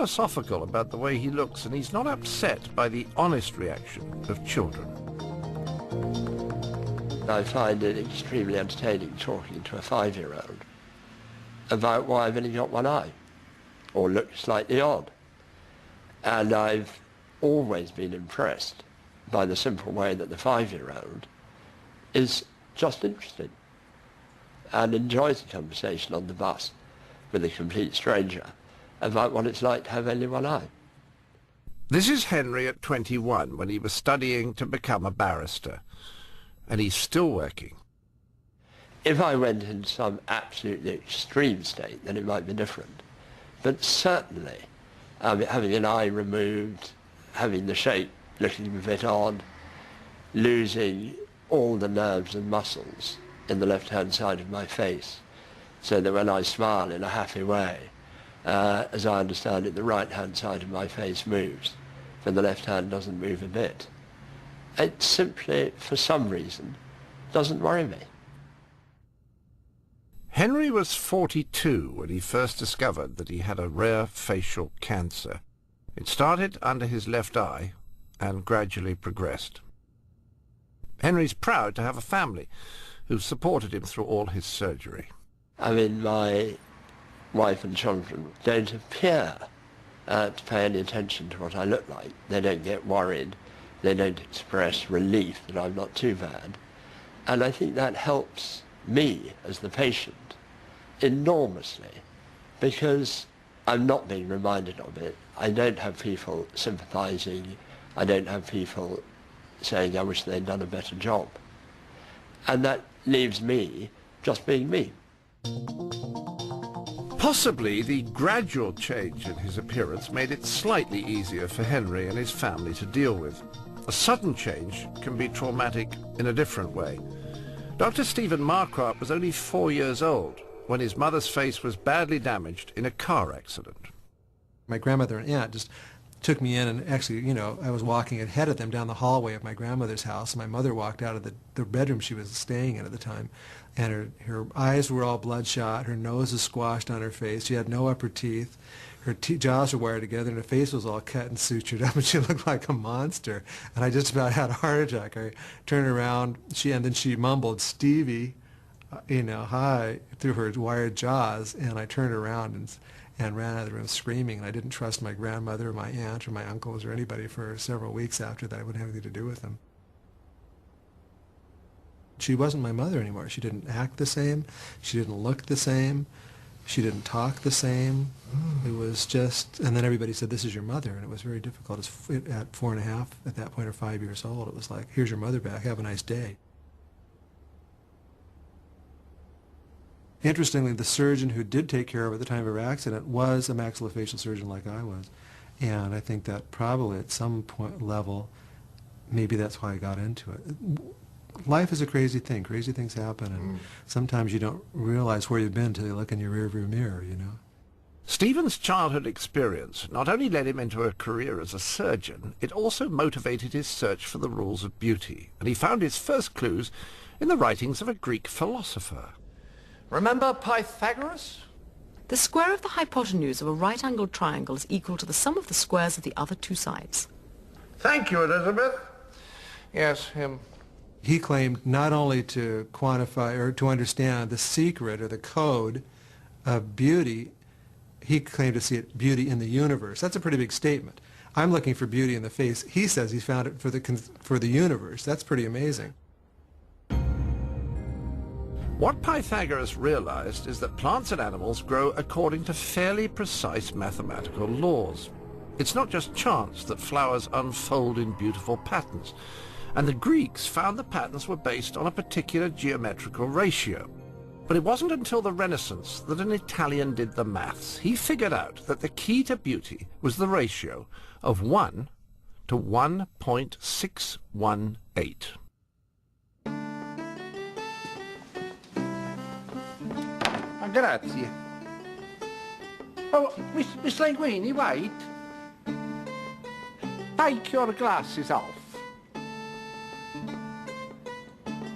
philosophical about the way he looks, and he's not upset by the honest reaction of children. I find it extremely entertaining talking to a 5-year-old about why I've only got one eye, or look slightly odd. And I've always been impressed by the simple way that the 5-year-old is just interested and enjoys the conversation on the bus with a complete stranger about what it's like to have only one eye. This is Henry at 21, when he was studying to become a barrister, and he's still working. If I went in some absolutely extreme state, then it might be different. But certainly, having an eye removed, having the shape looking a bit odd, losing all the nerves and muscles in the left-hand side of my face, so that when I smile in a happy way, as I understand it, the right-hand side of my face moves, but the left hand doesn't move a bit. It simply, for some reason, doesn't worry me. Henry was 42 when he first discovered that he had a rare facial cancer. It started under his left eye and gradually progressed. Henry's proud to have a family who've supported him through all his surgery. I mean, my wife and children don't appear to pay any attention to what I look like. They don't get worried. They don't express relief that I'm not too bad. And I think that helps me as the patient enormously, because I'm not being reminded of it. I don't have people sympathizing. I don't have people saying, I wish they'd done a better job. And that leaves me just being me. Possibly the gradual change in his appearance made it slightly easier for Henry and his family to deal with. A sudden change can be traumatic in a different way. Dr. Stephen Marquardt was only 4 years old when his mother's face was badly damaged in a car accident. My grandmother and aunt just took me in, and actually, you know, I was walking ahead of them down the hallway of my grandmother's house, and my mother walked out of the bedroom she was staying in at the time, and her eyes were all bloodshot, her nose was squashed on her face, she had no upper teeth, her jaws were wired together, and her face was all cut and sutured up, and she looked like a monster, and I just about had a heart attack. I turned around, and then she mumbled, "Stevie," you know, hi, through her wired jaws, and I turned around and ran out of the room screaming, and I didn't trust my grandmother or my aunt or my uncles or anybody for several weeks after that. I wouldn't have anything to do with them. She wasn't my mother anymore. She didn't act the same. She didn't look the same. She didn't talk the same. It was just, and then everybody said, "This is your mother," and it was very difficult. At 4.5, at that point, or 5 years old, it was like, "Here's your mother back, have a nice day." Interestingly, the surgeon who did take care of her at the time of her accident was a maxillofacial surgeon like I was. And I think that probably at some point level, maybe that's why I got into it. Life is a crazy thing. Crazy things happen, and sometimes you don't realize where you've been until you look in your rearview mirror, you know. Stephen's childhood experience not only led him into a career as a surgeon, it also motivated his search for the rules of beauty, and he found his first clues in the writings of a Greek philosopher. Remember Pythagoras? The square of the hypotenuse of a right-angled triangle is equal to the sum of the squares of the other two sides. Thank you, Elizabeth. Yes, him. He claimed not only to quantify or to understand the secret or the code of beauty, he claimed to see it beauty in the universe. That's a pretty big statement. I'm looking for beauty in the face. He says he's found it for the universe. That's pretty amazing. What Pythagoras realized is that plants and animals grow according to fairly precise mathematical laws. It's not just chance that flowers unfold in beautiful patterns, and the Greeks found the patterns were based on a particular geometrical ratio. But it wasn't until the Renaissance that an Italian did the maths. He figured out that the key to beauty was the ratio of 1 to 1.618. Grazie. Oh, Miss Linguini, wait. Take your glasses off.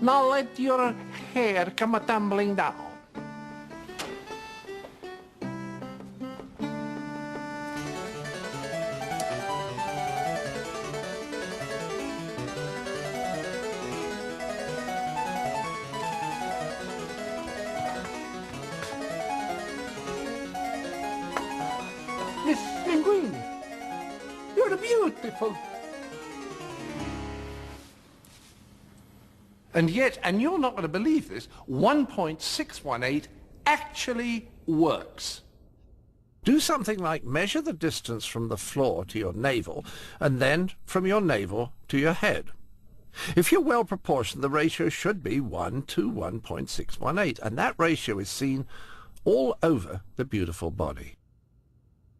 Now let your hair come tumbling down. Linguini, you're beautiful. And yet, and you're not going to believe this, 1.618 actually works. Do something like measure the distance from the floor to your navel, and then from your navel to your head. If you're well proportioned, the ratio should be 1 to 1.618, and that ratio is seen all over the beautiful body.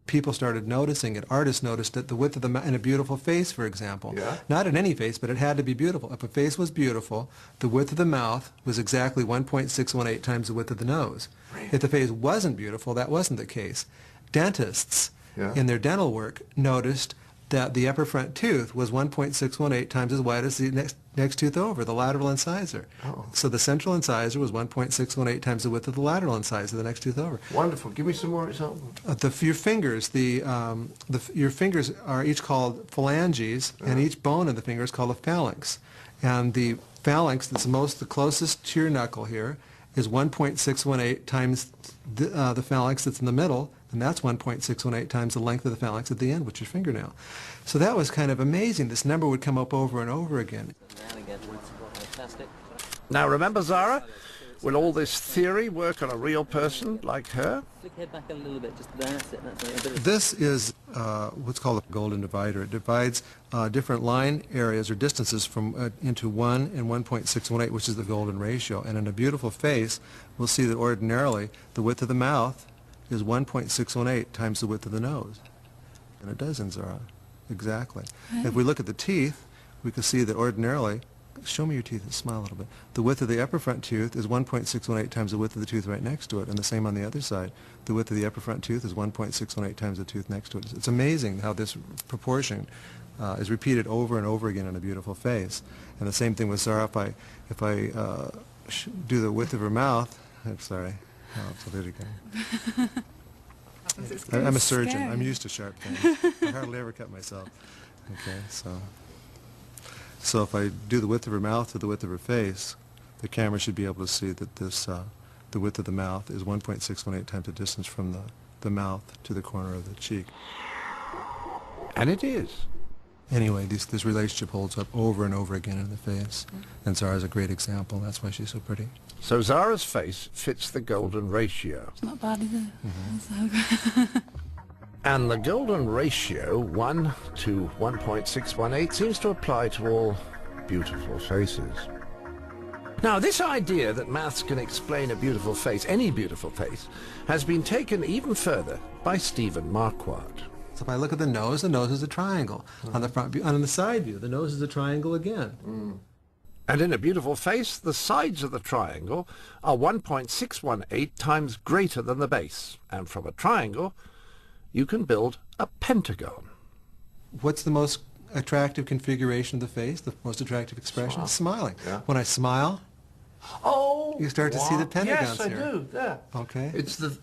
People started noticing it. Artists noticed it, the width of the mouth, in a beautiful face, for example. Yeah. Not in any face, but it had to be beautiful. If a face was beautiful, the width of the mouth was exactly 1.618 times the width of the nose. Really? If the face wasn't beautiful, that wasn't the case. Dentists, in their dental work, noticed that the upper front tooth was 1.618 times as wide as the next tooth over, the lateral incisor. Oh. So the central incisor was 1.618 times the width of the lateral incisor, the next tooth over. Wonderful. Give me some more examples. Your fingers, your fingers are each called phalanges, and each bone in the finger is called a phalanx. And the phalanx that's the closest to your knuckle here is 1.618 times the phalanx that's in the middle, and that's 1.618 times the length of the phalanx at the end, which is your fingernail. So that was kind of amazing. This number would come up over and over again. Now remember, Zara, will all this theory work on a real person like her? Flick head back a little bit, just that's it. That's it. A bit of This is what's called a golden divider. It divides different line areas or distances from into 1 and 1.618, which is the golden ratio. And in a beautiful face, we'll see that ordinarily the width of the mouth is 1.618 times the width of the nose. And it does in Zara. Exactly. If we look at the teeth, we can see that ordinarily, show me your teeth and smile a little bit. The width of the upper front tooth is 1.618 times the width of the tooth right next to it, and the same on the other side. The width of the upper front tooth is 1.618 times the tooth next to it. It's amazing how this proportion is repeated over and over again in a beautiful face. And the same thing with Zara. If I do the width of her mouth, I'm sorry. Oh, so there you go. I'm a surgeon. I'm used to sharp things. I hardly ever cut myself. Okay, so if I do the width of her mouth to the width of her face, the camera should be able to see that the width of the mouth is 1.618 times the distance from the mouth to the corner of the cheek. And it is. Anyway, this relationship holds up over and over again in the face. And Zara's a great example. That's why she's so pretty. So Zara's face fits the golden ratio. It's not bad, is it? And the golden ratio, 1 to 1.618, seems to apply to all beautiful faces. Now, this idea that maths can explain a beautiful face, any beautiful face, has been taken even further by Stephen Marquardt. So if I look at the nose is a triangle. On the front view, on the side view, the nose is a triangle again. And in a beautiful face, the sides of the triangle are 1.618 times greater than the base. And from a triangle, you can build a pentagon. What's the most attractive configuration of the face, the most attractive expression? Smiling. Yeah. When I smile, Oh! you start to see the pentagons yes, I here. do. There. Okay. It's the